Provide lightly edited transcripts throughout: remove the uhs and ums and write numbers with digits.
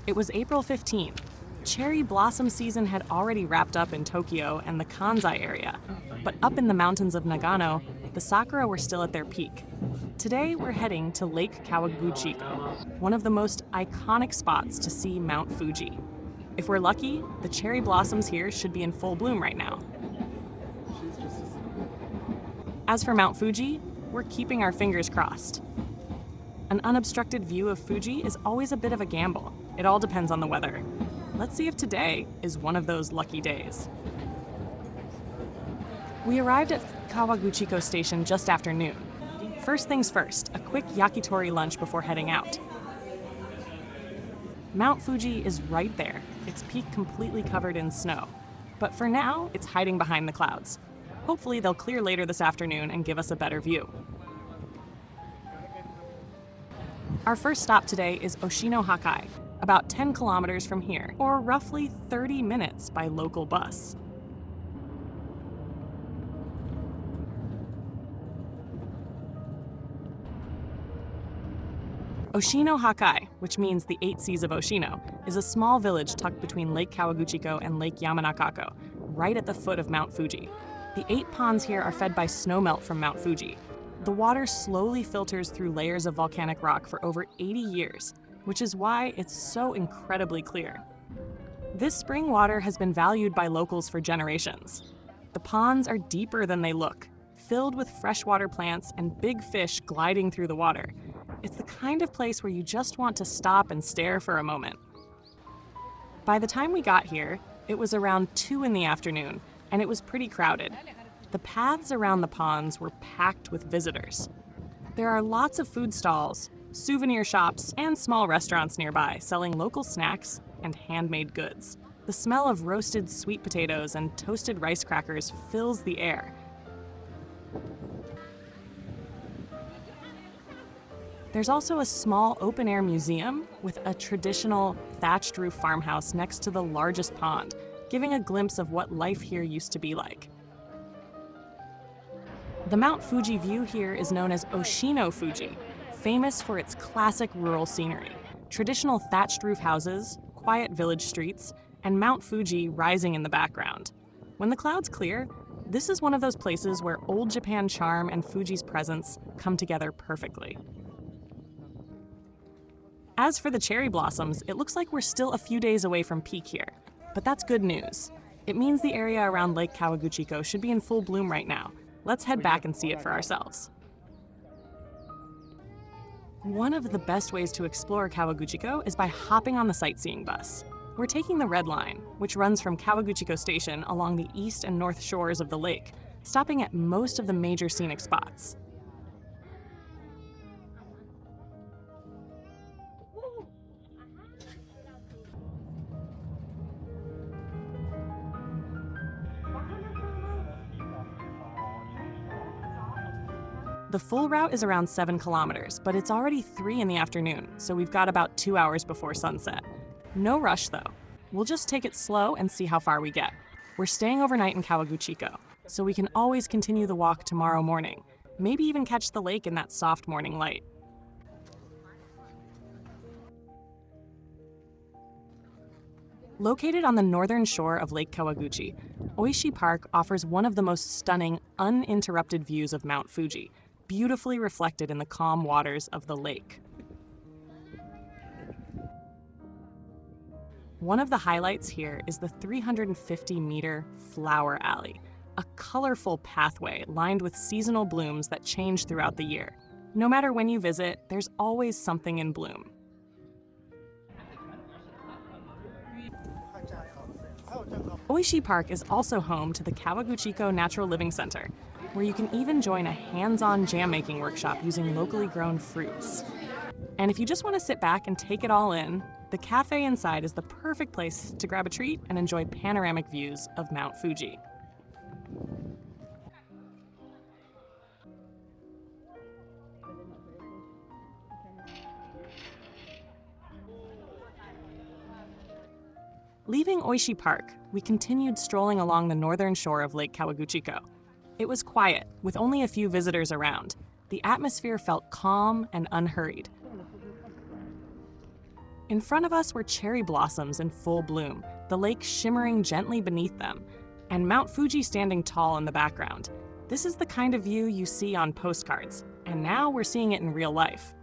It was April 15th. Cherry blossom season had already wrapped up in Tokyo and the Kansai area, but up in the mountains of Nagano, the sakura were still at their peak. Today, we're heading to Lake Kawaguchiko, one of the most iconic spots to see Mount Fuji. If we're lucky, the cherry blossoms here should be in full bloom right now. As for Mount Fuji, we're keeping our fingers crossed. An unobstructed view of Fuji is always a bit of a gamble. It all depends on the weather. Let's see if today is one of those lucky days. We arrived at Kawaguchiko Station just after noon. First things first, a quick yakitori lunch before heading out. Mount Fuji is right there, its peak completely covered in snow. But for now, it's hiding behind the clouds. Hopefully they'll clear later this afternoon and give us a better view. Our first stop today is Oshino Hakkai, about 10 kilometers from here, or roughly 30 minutes by local bus. Oshino Hakkai, which means the 8 Seas of Oshino, is a small village tucked between Lake Kawaguchiko and Lake Yamanakako, right at the foot of Mount Fuji. The 8 ponds here are fed by snowmelt from Mount Fuji. The water slowly filters through layers of volcanic rock for over 80 years, which is why it's so incredibly clear. This spring water has been valued by locals for generations. The ponds are deeper than they look, filled with freshwater plants and big fish gliding through the water. It's the kind of place where you just want to stop and stare for a moment. By the time we got here, it was around 2 in the afternoon, and it was pretty crowded. The paths around the ponds were packed with visitors. There are lots of food stalls, souvenir shops, and small restaurants nearby selling local snacks and handmade goods. The smell of roasted sweet potatoes and toasted rice crackers fills the air. There's also a small open-air museum with a traditional thatched-roof farmhouse next to the largest pond, giving a glimpse of what life here used to be like. The Mount Fuji view here is known as Oshino Fuji, famous for its classic rural scenery, traditional thatched roof houses, quiet village streets, and Mount Fuji rising in the background. When the clouds clear, this is one of those places where old Japan charm and Fuji's presence come together perfectly. As for the cherry blossoms, it looks like we're still a few days away from peak here, but that's good news. It means the area around Lake Kawaguchiko should be in full bloom right now. Let's head back and see it for ourselves. One of the best ways to explore Kawaguchiko is by hopping on the sightseeing bus. We're taking the Red Line, which runs from Kawaguchiko Station along the east and north shores of the lake, stopping at most of the major scenic spots. The full route is around 7 kilometers, but it's already 3 in the afternoon, so we've got about 2 hours before sunset. No rush though. We'll just take it slow and see how far we get. We're staying overnight in Kawaguchiko, so we can always continue the walk tomorrow morning, maybe even catch the lake in that soft morning light. Located on the northern shore of Lake Kawaguchi, Oishi Park offers one of the most stunning, uninterrupted views of Mount Fuji, beautifully reflected in the calm waters of the lake. One of the highlights here is the 350-meter flower alley, a colorful pathway lined with seasonal blooms that change throughout the year. No matter when you visit, there's always something in bloom. Oishi Park is also home to the Kawaguchiko Natural Living Center, where you can even join a hands-on jam-making workshop using locally grown fruits. And if you just want to sit back and take it all in, the cafe inside is the perfect place to grab a treat and enjoy panoramic views of Mount Fuji. Leaving Oishi Park, we continued strolling along the northern shore of Lake Kawaguchiko. It was quiet, with only a few visitors around. The atmosphere felt calm and unhurried. In front of us were cherry blossoms in full bloom, the lake shimmering gently beneath them, and Mount Fuji standing tall in the background. This is the kind of view you see on postcards, and now we're seeing it in real life.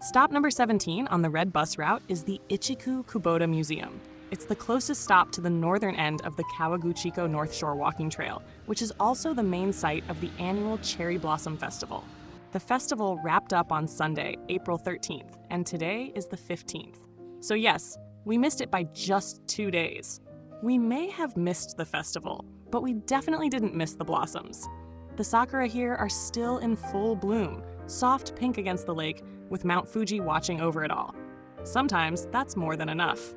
Stop number 17 on the red bus route is the Ichiku Kubota Museum. It's the closest stop to the northern end of the Kawaguchiko North Shore Walking Trail, which is also the main site of the annual Cherry Blossom Festival. The festival wrapped up on Sunday, April 13th, and today is the 15th. So yes, we missed it by just 2 days. We may have missed the festival, but we definitely didn't miss the blossoms. The sakura here are still in full bloom, soft pink against the lake, with Mount Fuji watching over it all. Sometimes that's more than enough.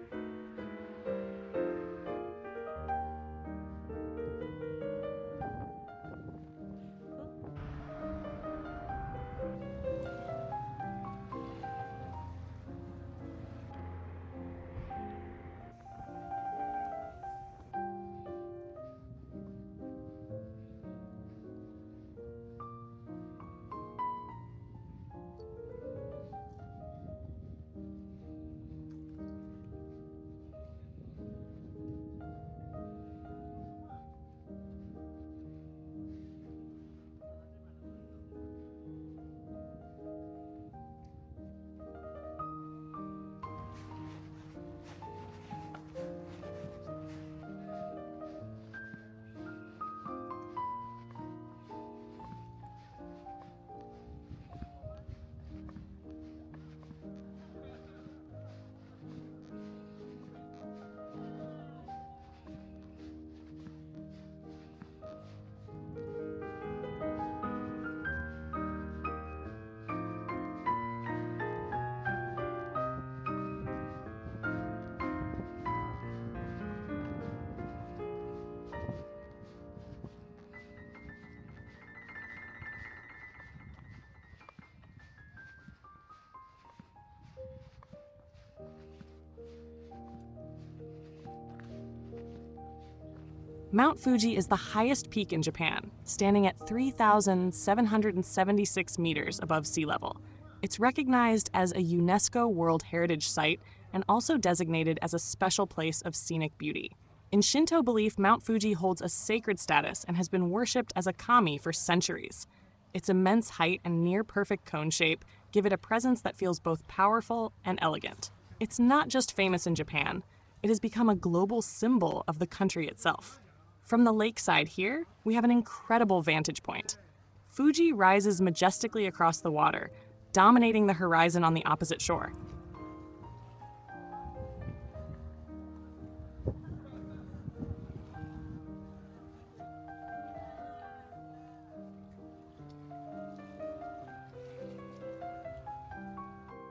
Mount Fuji is the highest peak in Japan, standing at 3,776 meters above sea level. It's recognized as a UNESCO World Heritage Site and also designated as a special place of scenic beauty. In Shinto belief, Mount Fuji holds a sacred status and has been worshipped as a kami for centuries. Its immense height and near-perfect cone shape give it a presence that feels both powerful and elegant. It's not just famous in Japan, it has become a global symbol of the country itself. From the lakeside here, we have an incredible vantage point. Fuji rises majestically across the water, dominating the horizon on the opposite shore.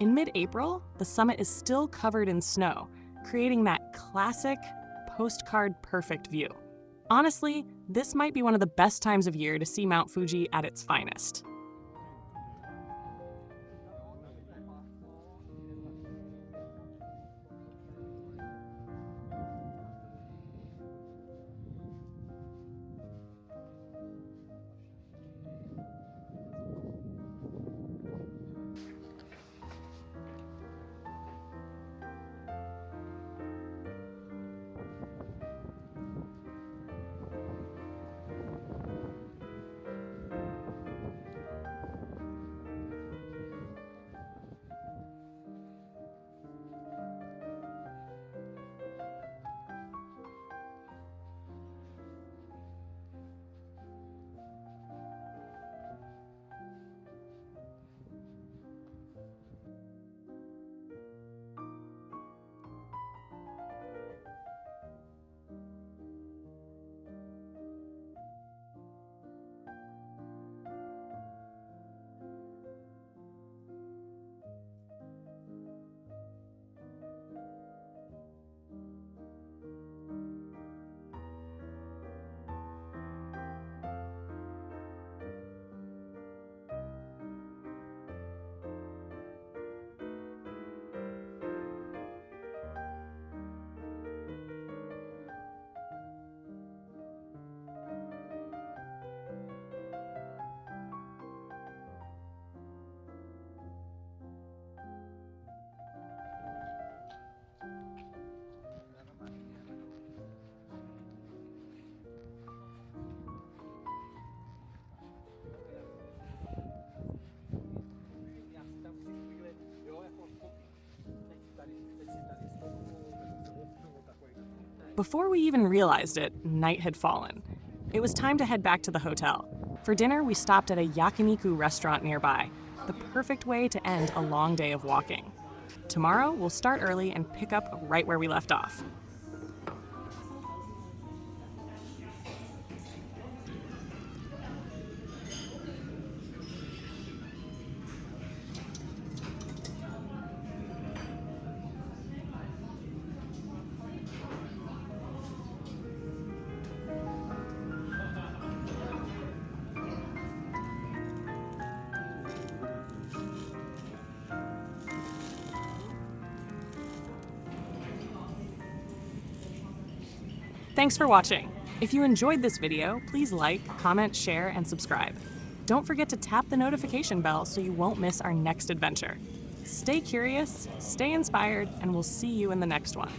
In mid-April, the summit is still covered in snow, creating that classic, postcard-perfect view. Honestly, this might be one of the best times of year to see Mount Fuji at its finest. Before we even realized it, night had fallen. It was time to head back to the hotel. For dinner, we stopped at a Yakiniku restaurant nearby, the perfect way to end a long day of walking. Tomorrow, we'll start early and pick up right where we left off. Thanks for watching. If you enjoyed this video, please like, comment, share, and subscribe. Don't forget to tap the notification bell so you won't miss our next adventure. Stay curious, stay inspired, and we'll see you in the next one.